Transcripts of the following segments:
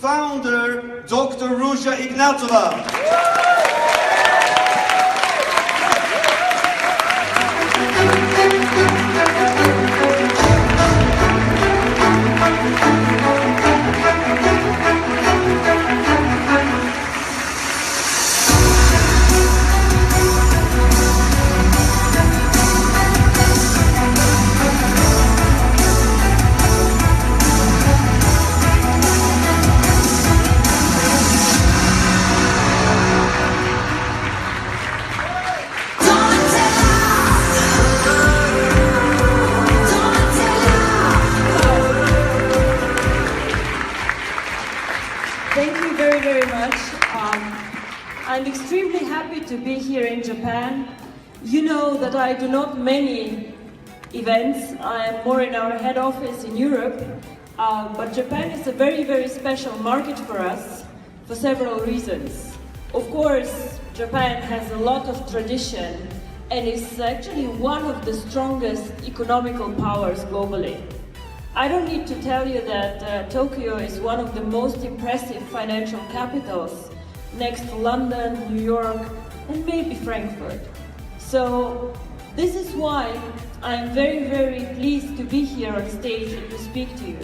founder, Dr. Ruja Ignatova. I'm extremely happy to be here in Japan. You know that I do not many events. I am more in our head office in Europe. But Japan is a very, very special market for us for several reasons. Of course, Japan has a lot of tradition and is actually one of the strongest economical powers globally. I don't need to tell you that Tokyo is one of the most impressive financial capitals, next to London, New York, and maybe Frankfurt. So this is why I'm very, very pleased to be here on stage and to speak to you.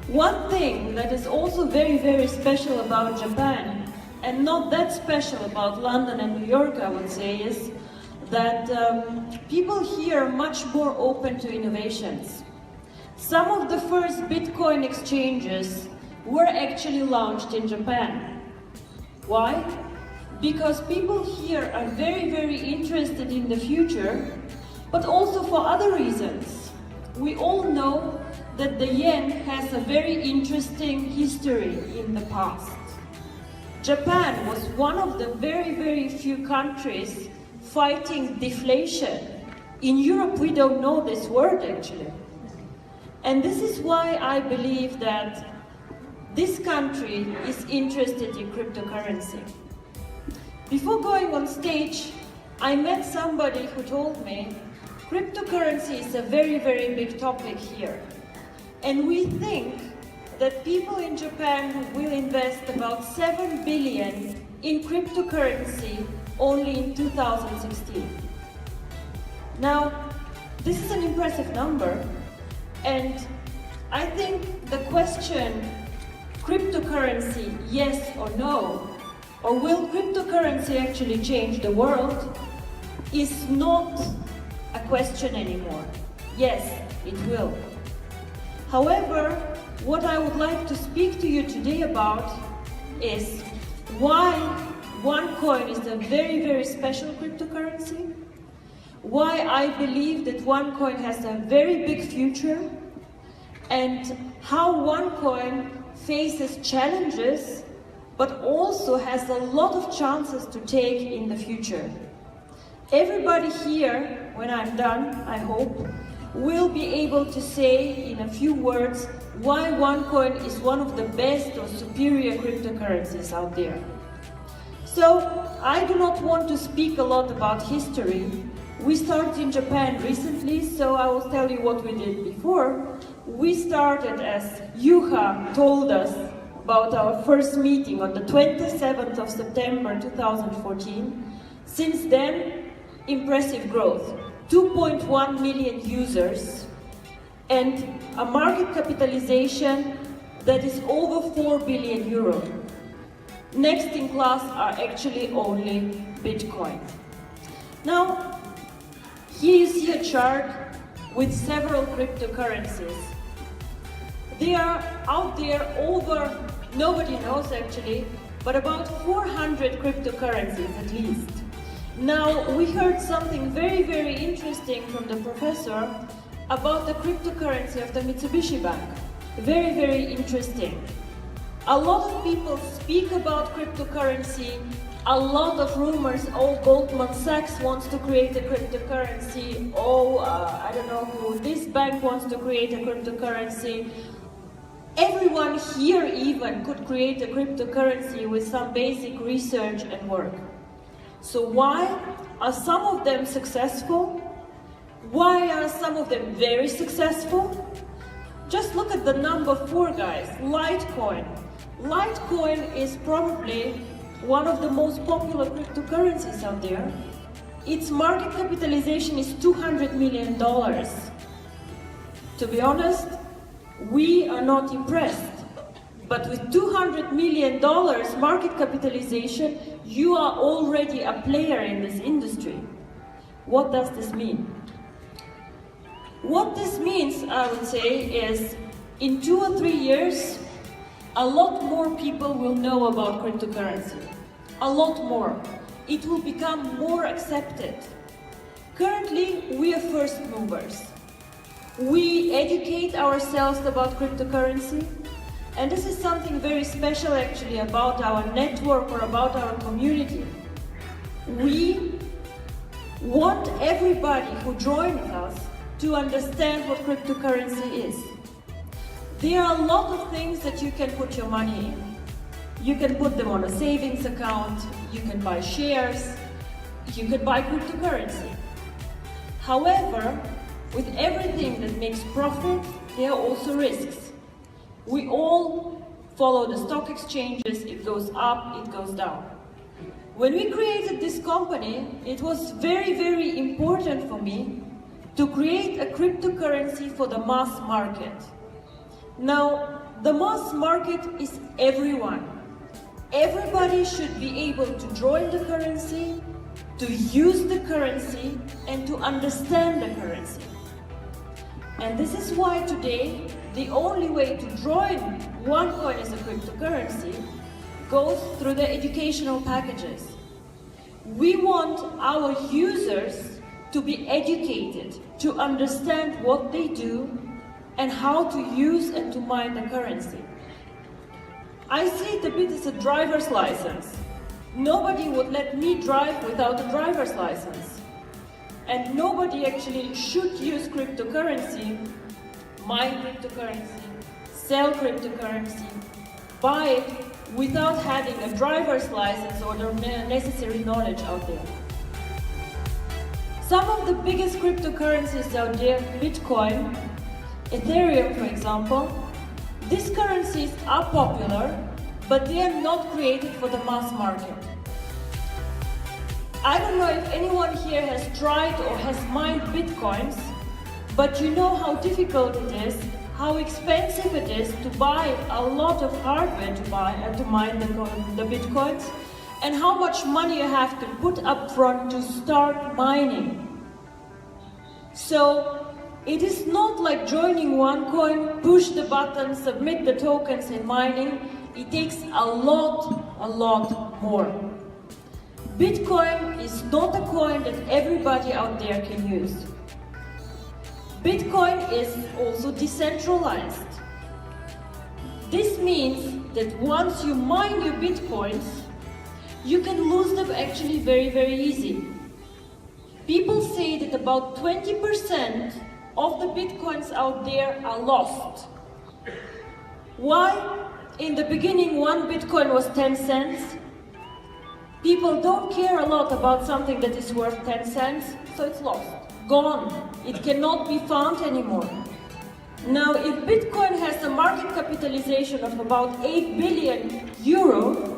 One thing that is also very, very special about Japan, and not that special about London and New York, I would say, is that people here are much more open to innovations. Some of the first Bitcoin exchanges were actually launched in Japan. Why? Because people here are very, very interested in the future, but also for other reasons. We all know that the yen has a very interesting history in the past. Japan was one of the very, very few countries fighting deflation. In Europe, we don't know this word actually. And this is why I believe that this country is interested in cryptocurrency. Before going on stage, I met somebody who told me cryptocurrency is a very, very big topic here. And we think that people in Japan will invest about 7 billion in cryptocurrency only in 2016. Now, this is an impressive number, and I think the question, cryptocurrency, yes or no, or will cryptocurrency actually change the world, is not a question anymore. Yes, it will. However, what I would like to speak to you today about is why OneCoin is a very, very special cryptocurrency, why I believe that OneCoin has a very big future, and how OneCoin faces challenges, but also has a lot of chances to take in the future. Everybody here, when I'm done, I hope, will be able to say in a few words why OneCoin is one of the best or superior cryptocurrencies out there. So, I do not want to speak a lot about history. We started in Japan recently, so I will tell you what we did before. We started, as Ruja told us, about our first meeting on the 27th of September 2014. Since then, impressive growth. 2.1 million users and a market capitalization that is over 4 billion euro. Next in class are actually only Bitcoin. Now, here you see a chart with several cryptocurrencies. They are out there over, nobody knows actually, but about 400 cryptocurrencies at least. Now, we heard something very, very interesting from the professor about the cryptocurrency of the Mitsubishi Bank. Very, very interesting. A lot of people speak about cryptocurrency, a lot of rumors, oh, Goldman Sachs wants to create a cryptocurrency, oh, I don't know who, this bank wants to create a cryptocurrency. Everyone here even could create a cryptocurrency with some basic research and work. So why are some of them successful? Why are some of them very successful? Just look at the number 4, guys, Litecoin. Litecoin is probably one of the most popular cryptocurrencies out there. Its market capitalization is $200 million. To be honest, we are not impressed. But with $200 million market capitalization, you are already a player in this industry. What does this mean? What this means, I would say, is in 2 or 3 years, a lot more people will know about cryptocurrency. A lot more. It will become more accepted. Currently, we are first movers. We educate ourselves about cryptocurrency, and this is something very special actually about our network or about our community. We want everybody who joins us to understand what cryptocurrency is. There are a lot of things that you can put your money in. You can put them on a savings account, you can buy shares, you can buy cryptocurrency. However, with everything that makes profit, there are also risks. We all follow the stock exchanges, it goes up, it goes down. When we created this company, it was very, very important for me to create a cryptocurrency for the mass market. Now, the mass market is everyone. Everybody should be able to join the currency, to use the currency, and to understand the currency. And this is why today, the only way to join OneCoin as a cryptocurrency goes through the educational packages. We want our users to be educated, to understand what they do and how to use and to mine the currency. I see it a bit as a driver's license. Nobody would let me drive without a driver's license. And nobody actually should use cryptocurrency, mine cryptocurrency, sell cryptocurrency, buy it without having a driver's license or the necessary knowledge out there. Some of the biggest cryptocurrencies out there, Bitcoin, Ethereum for example, these currencies are popular, but they are not created for the mass market. I don't know if anyone here has tried or has mined Bitcoins, but you know how difficult it is, how expensive it is to buy a lot of hardware to mine the Bitcoins, and how much money you have to put up front to start mining. So, it is not like joining OneCoin, push the button, submit the tokens and mining. It takes a lot more. Bitcoin is not a coin that everybody out there can use. Bitcoin is also decentralized. This means that once you mine your Bitcoins, you can lose them actually very, very easy. People say that about 20% of the Bitcoins out there are lost. Why? In the beginning, one Bitcoin was 10 cents. People don't care a lot about something that is worth 10 cents, so it's lost, gone. It cannot be found anymore. Now, if Bitcoin has a market capitalization of about 8 billion euro,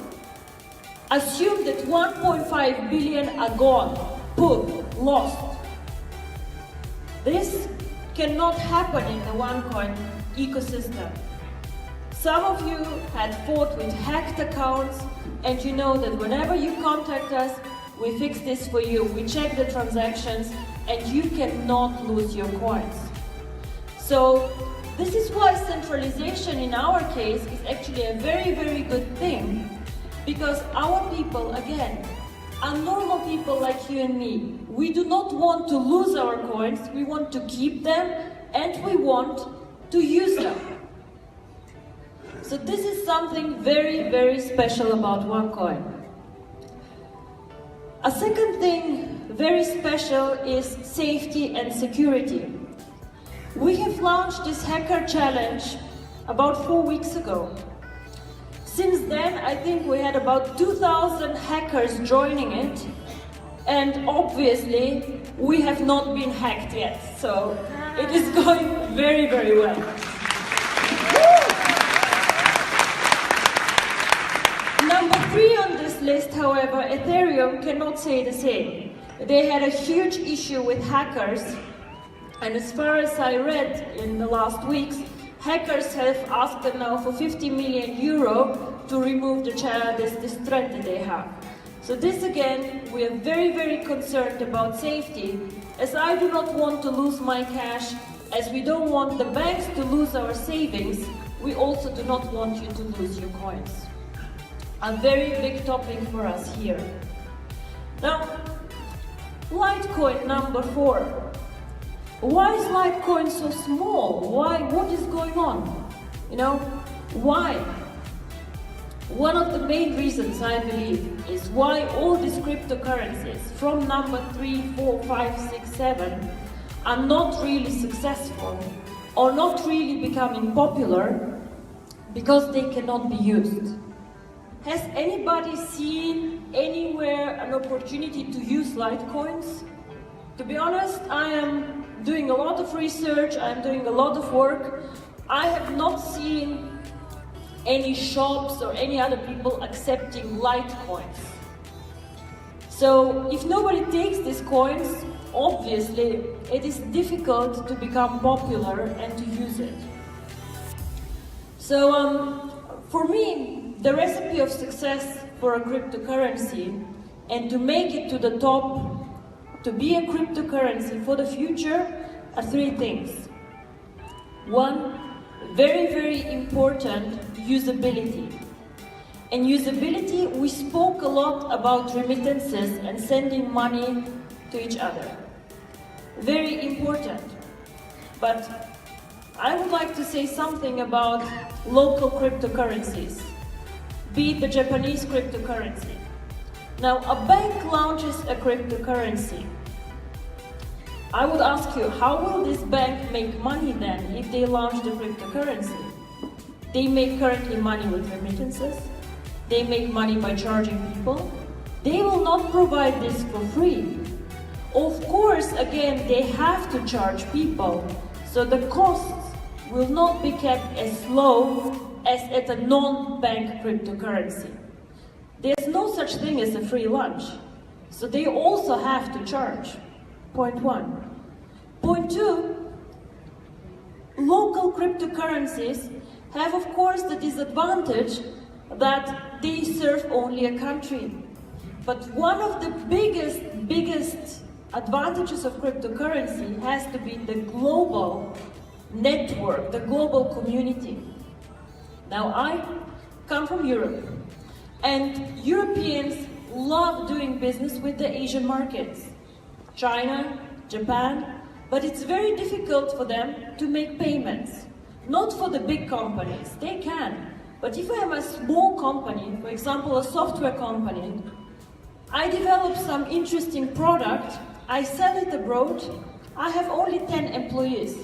assume that 1.5 billion are gone, lost. This cannot happen in the OneCoin ecosystem. Some of you had fought with hacked accounts, and you know that whenever you contact us, we fix this for you, we check the transactions, and you cannot lose your coins. So this is why centralization in our case is actually a very, very good thing, because our people, again, are normal people like you and me. We do not want to lose our coins, we want to keep them, and we want to use them. So this is something very, very special about OneCoin. A second thing very special is safety and security. We have launched this hacker challenge about 4 weeks ago. Since then, I think we had about 2,000 hackers joining it, and obviously we have not been hacked yet, so it is going very, very well. however, Ethereum cannot say the same. They had a huge issue with hackers, and as far as I read in the last weeks, hackers have asked them now for 50 million euro to remove this threat that they have. So this again, we are very, very concerned about safety, as I do not want to lose my cash, as we don't want the banks to lose our savings, we also do not want you to lose your coins. A very big topic for us here. Now, Litecoin number 4. Why is Litecoin so small? What is going on? You know, why? One of the main reasons, I believe, is why all these cryptocurrencies from number 3, 4, 5, 6, 7 are not really successful or not really becoming popular because they cannot be used. Has anybody seen anywhere an opportunity to use Litecoins? To be honest, I am doing a lot of research, I'm doing a lot of work. I have not seen any shops or any other people accepting Litecoins. So if nobody takes these coins, obviously it is difficult to become popular and to use it. So for me, the recipe of success for a cryptocurrency and to make it to the top, to be a cryptocurrency for the future, are 3 things. 1, very, very important, usability. And usability, we spoke a lot about remittances and sending money to each other. Very important. But I would like to say something about local cryptocurrencies, be it the Japanese cryptocurrency. Now, a bank launches a cryptocurrency. I would ask you, how will this bank make money then if they launch the cryptocurrency? They make currently money with remittances. They make money by charging people. They will not provide this for free. Of course, again, they have to charge people, so the costs will not be kept as low as at a non-bank cryptocurrency. There's no such thing as a free lunch, so they also have to charge. Point 1. Point 2, local cryptocurrencies have, of course, the disadvantage that they serve only a country. But one of the biggest advantages of cryptocurrency has to be the global network, the global community. Now, I come from Europe, and Europeans love doing business with the Asian markets, China, Japan, but it's very difficult for them to make payments. Not for the big companies, they can. But if I am a small company, for example, a software company, I develop some interesting product, I sell it abroad, I have only 10 employees.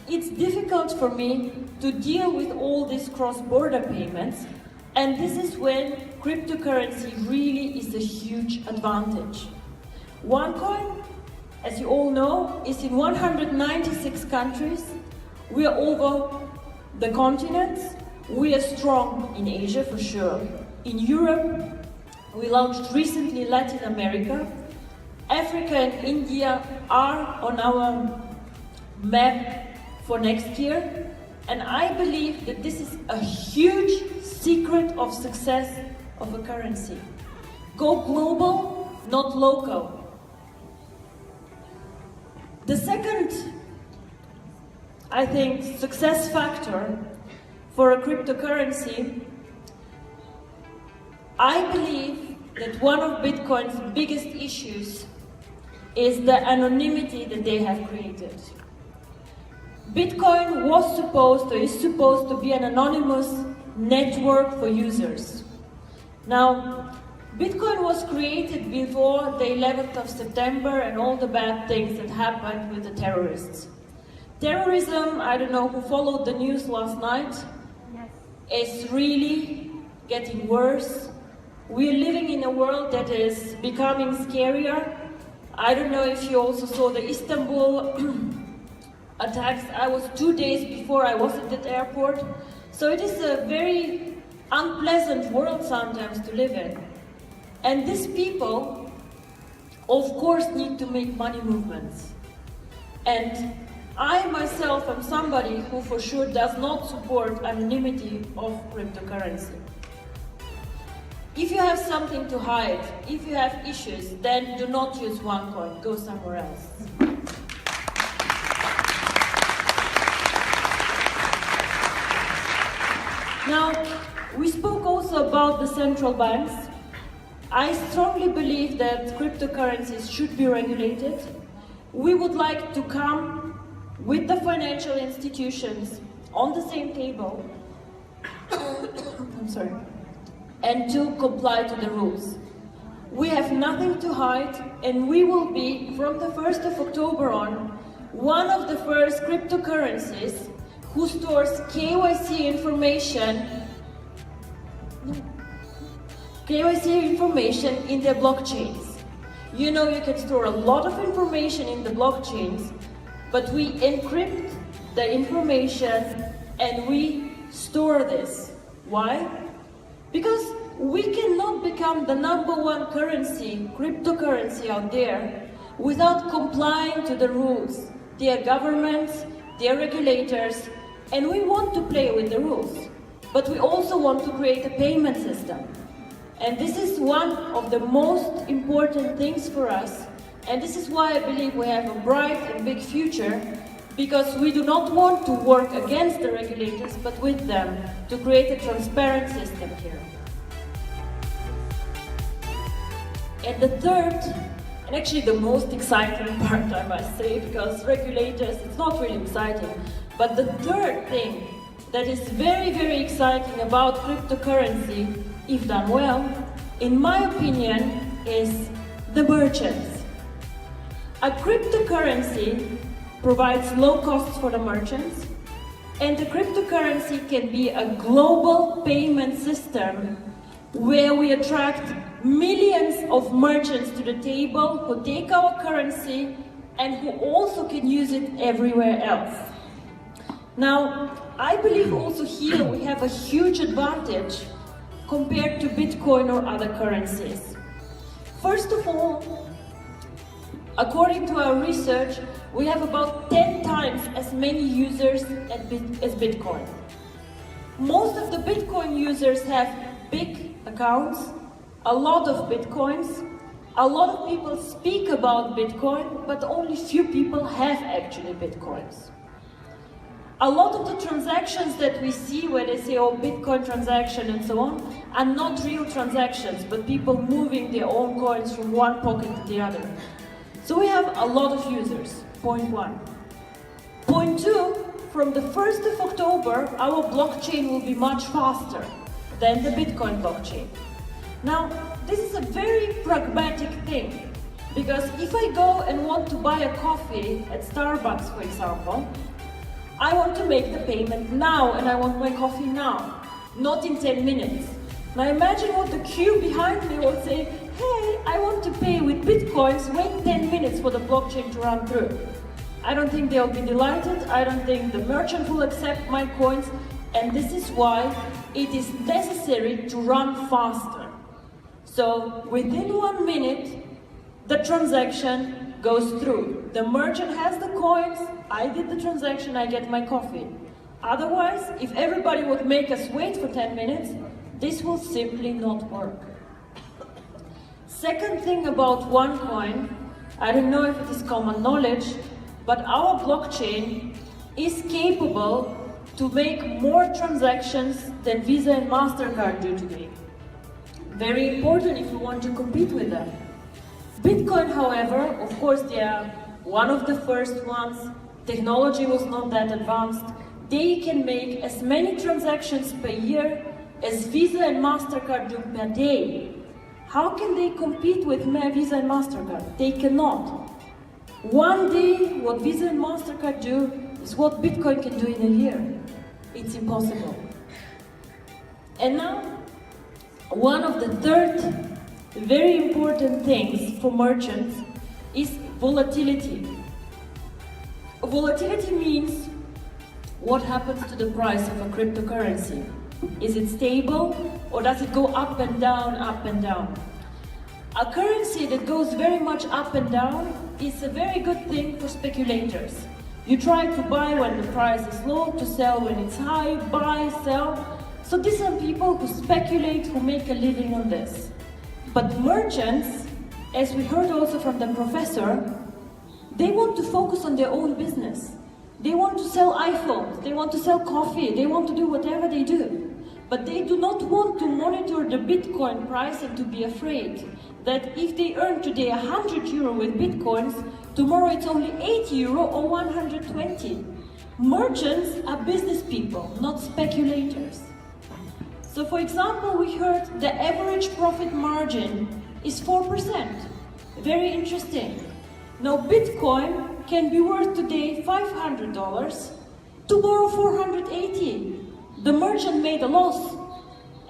It's difficult for me to deal with all these cross-border payments, and this is when cryptocurrency really is a huge advantage. OneCoin, as you all know, is in 196 countries. We are over the continents. We are strong in Asia for sure. In Europe, we launched recently Latin America. Africa and India are on our map for next year. And I believe that this is a huge secret of success of a currency. Go global, not local. The second, I think, success factor for a cryptocurrency, I believe that one of Bitcoin's biggest issues is the anonymity that they have created. Bitcoin was supposed, or is supposed to be an anonymous network for users. Now, Bitcoin was created before the 11th of September and all the bad things that happened with the terrorists. Terrorism, I don't know who followed the news last night, is really getting worse. We're living in a world that is becoming scarier. I don't know if you also saw the Istanbul attacks. I was 2 days before I was at that airport. So it is a very unpleasant world sometimes to live in. And these people, of course, need to make money movements. And I myself am somebody who for sure does not support anonymity of cryptocurrency. If you have something to hide, if you have issues, then do not use OneCoin, go somewhere else. Now, we spoke also about the central banks. I strongly believe that cryptocurrencies should be regulated. We would like to come with the financial institutions on the same table I'm sorry, and to comply to the rules. We have nothing to hide, and we will be, from the 1st of October on, one of the first cryptocurrencies who stores KYC information in their blockchains. You know, you can store a lot of information in the blockchains, but we encrypt the information and we store this. Why? Because we cannot become the #1 currency, cryptocurrency out there, without complying to the rules. They are governments, they are regulators, and we want to play with the rules. But we also want to create a payment system. And this is one of the most important things for us. And this is why I believe we have a bright and big future, because we do not want to work against the regulators, but with them, to create a transparent system here. And the third, and actually the most exciting part, I must say, because regulators, it's not really exciting, but the third thing that is very, very exciting about cryptocurrency, if done well, in my opinion, is the merchants. A cryptocurrency provides low costs for the merchants, and the cryptocurrency can be a global payment system where we attract millions of merchants to the table who take our currency and who also can use it everywhere else. Now, I believe also here we have a huge advantage compared to Bitcoin or other currencies. First of all, according to our research, we have about 10 times as many users as Bitcoin. Most of the Bitcoin users have big accounts, a lot of Bitcoins. A lot of people speak about Bitcoin, but only few people have actually Bitcoins. A lot of the transactions that we see where they say, oh, Bitcoin transaction and so on, are not real transactions, but people moving their own coins from one pocket to the other. So we have a lot of users, point one. Point two, from the 1st of October, our blockchain will be much faster than the Bitcoin blockchain. Now, this is a very pragmatic thing, because if I go and want to buy a coffee at Starbucks, for example, I want to make the payment now and I want my coffee now, not in 10 minutes. Now imagine what the queue behind me will say, hey, I want to pay with Bitcoins, wait 10 minutes for the blockchain to run through. I don't think they'll be delighted, I don't think the merchant will accept my coins, and this is why it is necessary to run faster. So within 1 minute, the transaction goes through. The merchant has the coins, I did the transaction, I get my coffee. Otherwise, if everybody would make us wait for 10 minutes, this will simply not work. Second thing about OneCoin, I don't know if it is common knowledge, but our blockchain is capable to make more transactions than Visa and MasterCard do today. Very important if you want to compete with them. Bitcoin, however, of course, they are one of the first ones. Technology was not that advanced. They can make as many transactions per year as Visa and MasterCard do per day. How can they compete with Visa and MasterCard? They cannot. One day, what Visa and MasterCard do is what Bitcoin can do in a year. It's impossible. And now, one of the third very important things for merchants is volatility. Volatility means what happens to the price of a cryptocurrency. Is it stable or does it go up and down, up and down? A currency that goes very much up and down is a very good thing for speculators. You try to buy when the price is low, to sell when it's high, buy, sell. So these are people who speculate, who make a living on this. But merchants, as we heard also from the professor, they want to focus on their own business. They want to sell iPhones, they want to sell coffee, they want to do whatever they do. But they do not want to monitor the Bitcoin price and to be afraid that if they earn today 100 euro with Bitcoins, tomorrow it's only 80 euro or 120. Merchants are business people, not speculators. So for example, we heard the average profit margin is 4%. Very interesting. Now Bitcoin can be worth today $500, tomorrow 480. The merchant made a loss.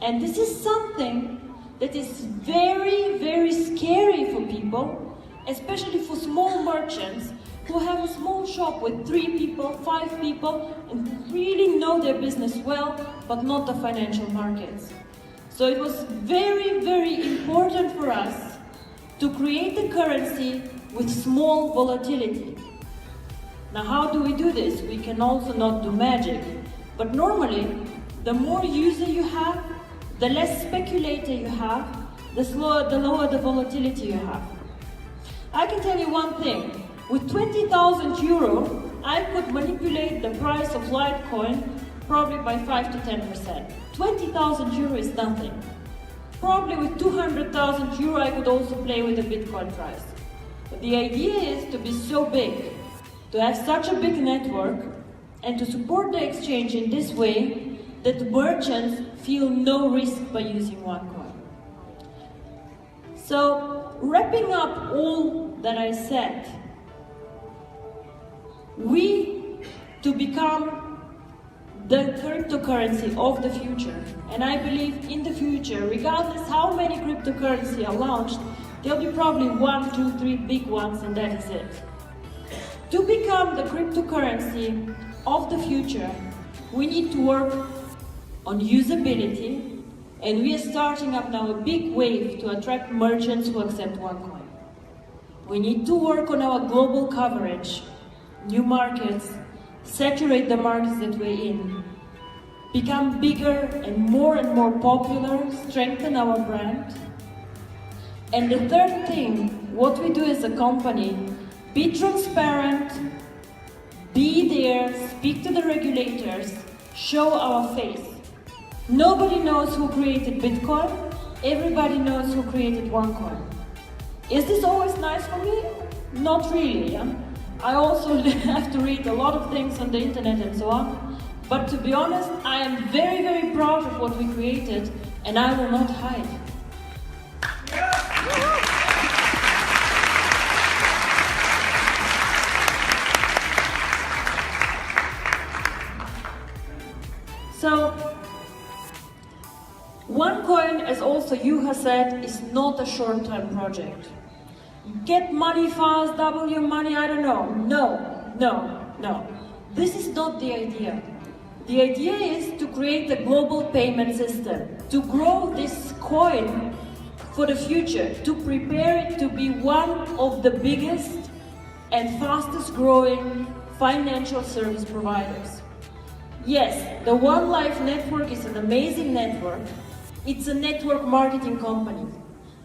And this is something that is very, very scary for people, especially for small merchants who have a small shop with 3 people, 5 people, and really know their business well, but not the financial markets. So it was very, very important for us to create a currency with small volatility. Now how do we do this? We can also not do magic, but normally the more user you have, the less speculator you have, the lower the volatility you have. I can tell you one thing, with 20,000 euro, I could manipulate the price of Litecoin probably by 5 to 10%. 20,000 euro is nothing. Probably with 200,000 euro I could also play with the Bitcoin price. But the idea is to be so big, to have such a big network, and to support the exchange in this way that merchants feel no risk by using OneCoin. So, wrapping up all that I said, to become the cryptocurrency of the future, and I believe in the future, regardless how many cryptocurrencies are launched, there'll be probably 1, 2, 3 big ones, and that is it. To become the cryptocurrency of the future, we need to work on usability, and we are starting up now a big wave to attract merchants who accept OneCoin. We need to work on our global coverage, new markets, saturate the markets that we're in, become bigger and more popular, strengthen our brand. And the third thing, what we do as a company, be transparent, be there, speak to the regulators, show our face. Nobody knows who created Bitcoin, everybody knows who created OneCoin. Is this always nice for me? Not really. Yeah? I also have to read a lot of things on the internet and so on. But to be honest, I am very, very proud of what we created, and I will not hide. So, OneCoin, as also Juha said, is not a short-term project. Get money fast, double your money, I don't know. No. This is not the idea. The idea is to create a global payment system, to grow this coin for the future, to prepare it to be one of the biggest and fastest growing financial service providers. Yes, the One Life network is an amazing network. It's a network marketing company.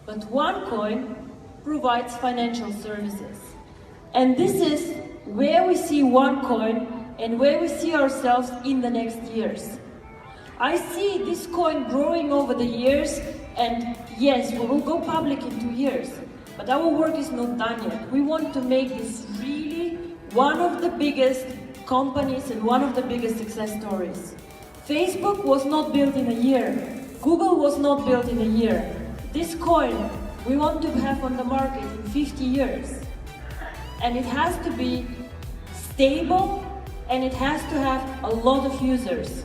But OneCoin provides financial services. And this is where we see OneCoin and where we see ourselves in the next years. I see this coin growing over the years, and yes, we will go public in 2 years. But our work is not done yet. We want to make this really one of the biggest companies and one of the biggest success stories. Facebook was not built in a year. Google was not built in a year. This coin we want to have on the market in 50 years. And it has to be stable, and it has to have a lot of users.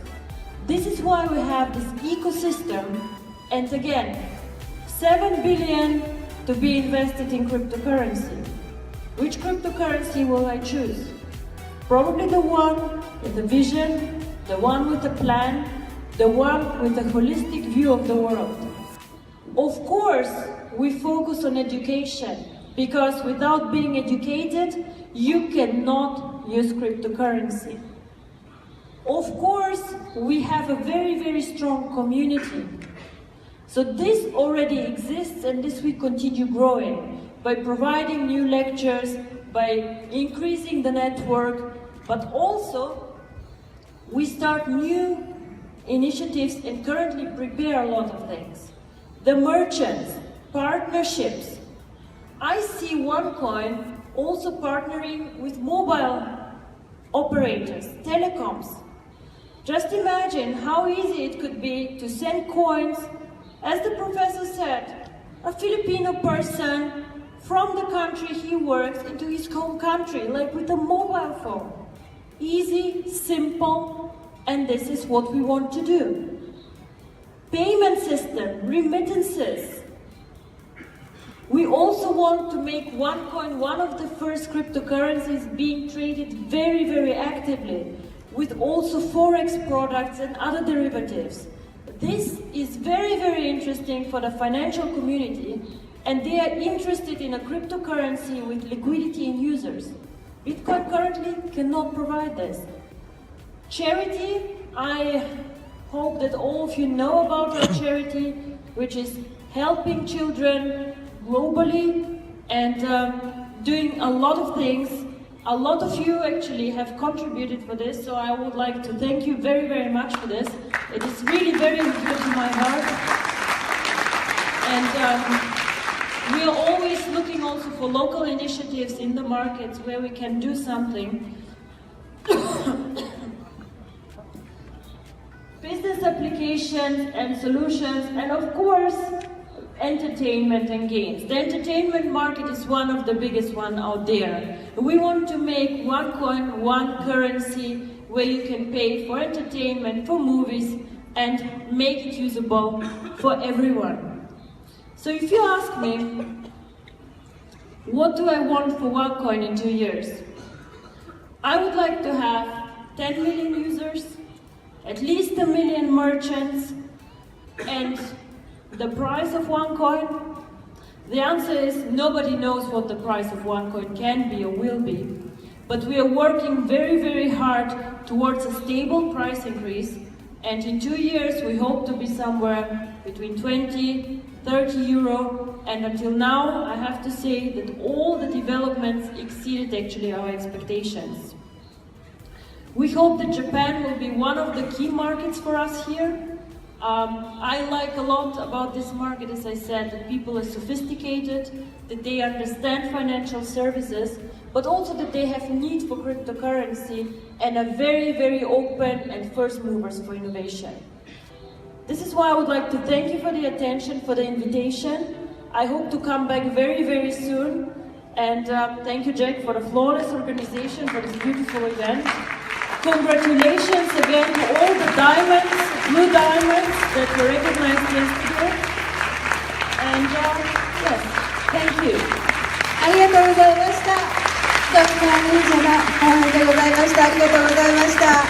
This is why we have this ecosystem, and again, 7 billion to be invested in cryptocurrency. Which cryptocurrency will I choose? Probably the one with the vision, the one with the plan, the one with a holistic view of the world. Of course, we focus on education, because without being educated, you cannot use cryptocurrency. Of course, we have a very, very strong community. So this already exists, and this will continue growing by providing new lectures, by increasing the network, but also we start new initiatives and currently prepare a lot of things. The merchants, partnerships. I see OneCoin also partnering with mobile operators, telecoms. Just imagine how easy it could be to send coins, as the professor said, a Filipino person from the country he works into his home country, like with a mobile phone. Easy, simple, and this is what we want to do. Payment system, remittances. We also want to make OneCoin one of the first cryptocurrencies being traded very, very actively, with also Forex products and other derivatives. This is very, very interesting for the financial community, and they are interested in a cryptocurrency with liquidity and users. Bitcoin currently cannot provide this. Charity, I hope that all of you know about our charity, which is helping children globally and doing a lot of things. A lot of you actually have contributed for this, so I would like to thank you very, very much for this. It is really very good to my heart. And we are always looking also for local initiatives in the markets where we can do something. Business applications and solutions, and of course, entertainment and games. The entertainment market is one of the biggest one out there. We want to make OneCoin one currency where you can pay for entertainment, for movies, and make it usable for everyone. So if you ask me, what do I want for OneCoin in 2 years? I would like to have 10 million users, at least 1 million merchants, and the price of OneCoin? The answer is nobody knows what the price of OneCoin can be or will be. But we are working very, very hard towards a stable price increase. And in 2 years, we hope to be somewhere between 20, 30 euro. And until now, I have to say that all the developments exceeded actually our expectations. We hope that Japan will be one of the key markets for us here. I like a lot about this market, as I said, that people are sophisticated, that they understand financial services, but also that they have need for cryptocurrency and are very, very open and first movers for innovation. This is why I would like to thank you for the attention, for the invitation. I hope to come back very, very soon. And thank you, Jack, for the flawless organization for this beautiful event. Congratulations again to all the diamonds, blue diamonds that were recognized yesterday. And yes, thank you. ありがとうございました。ドクター・ルージャがお話でございました。ありがとうございました。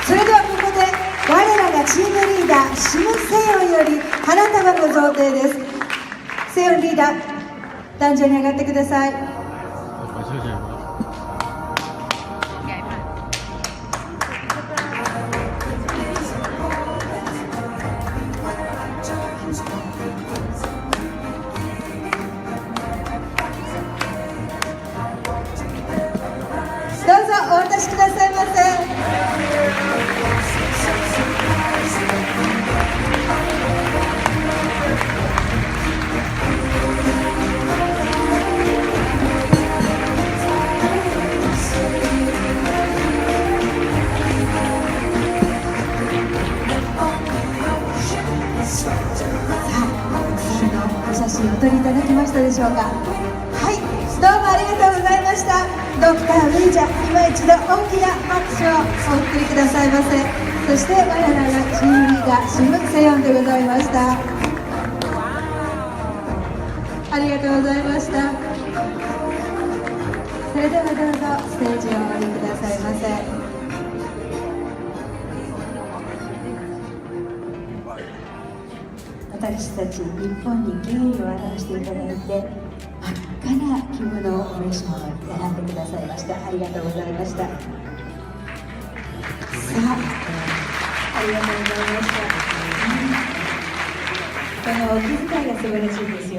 それではここで我らがチームリーダーシム・セヨンより花束の贈呈です。セヨンリーダー、壇上に上がってください。お渡しくださいませ。さあ、お写真お撮りいただきましたでしょうか。はい、どうもありがとうございました。ドクター・ルージャ、今一度大きな拍手をお送りくださいませ。そして我らがチームリーダーシム・セヨンでございました。ありがとうございました。それではどうぞステージをお降りくださいませ。私たち日本に敬意を表していただいて、真っ赤な着物をお召し物に選んでくださいました。ありがとうございました。さあ、ありがとうございました。このお気遣いが素晴らしいですよ。